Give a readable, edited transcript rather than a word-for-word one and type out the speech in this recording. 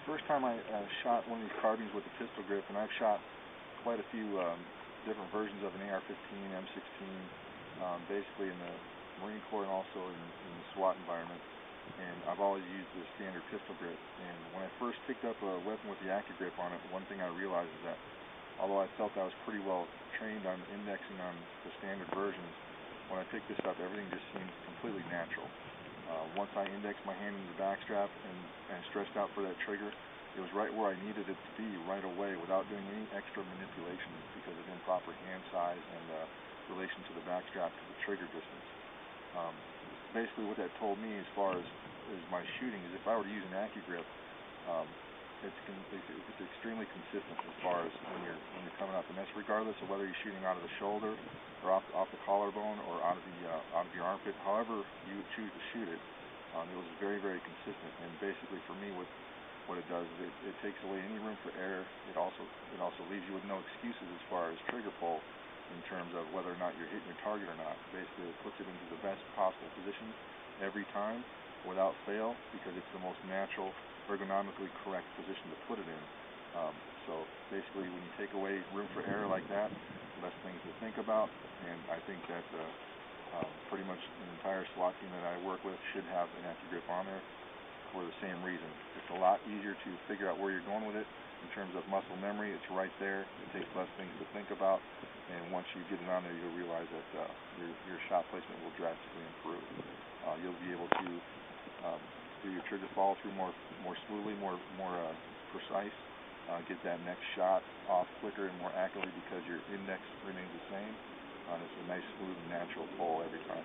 first time I shot one of these carbines with a pistol grip, and I've shot quite a few different versions of an AR-15, M16, basically in the Marine Corps and also in the SWAT environment. And I've always used the standard pistol grip. And when I first picked up a weapon with the accu grip on it, one thing I realized is that although I felt I was pretty well trained on indexing on the standard versions, when I picked this up, everything just seemed completely natural. Once I indexed my hand into the backstrap and stretched out for that trigger, it was right where I needed it to be right away without doing any extra manipulation because of improper hand size and relation to the backstrap to the trigger distance. Basically what that told me as far as my shooting is if I were to use an accu grip, it's extremely consistent as far as when you're coming up, and that's regardless of whether you're shooting out of the shoulder or off the collarbone or out of your armpit. However you choose to shoot it, it was very, very consistent. And basically for me, what it does is it takes away any room for error. It also leaves you with no excuses as far as trigger pull in terms of whether or not you're hitting your target or not. Basically, it puts it into the best possible position every time without fail because it's the most natural, ergonomically correct position to put it in. So basically, when you take away room for error like that, less things to think about, and I think that pretty much an entire SWAT team that I work with should have an accu grip on there for the same reason. It's a lot easier to figure out where you're going with it in terms of muscle memory. It's right there. It takes less things to think about, and once you get it on there, you'll realize that your shot placement will drastically improve. You'll be able to do your trigger follow through more smoothly, more precise. Get that next shot off quicker and more accurately because your index remains the same. It's a nice, smooth, and natural pull every time.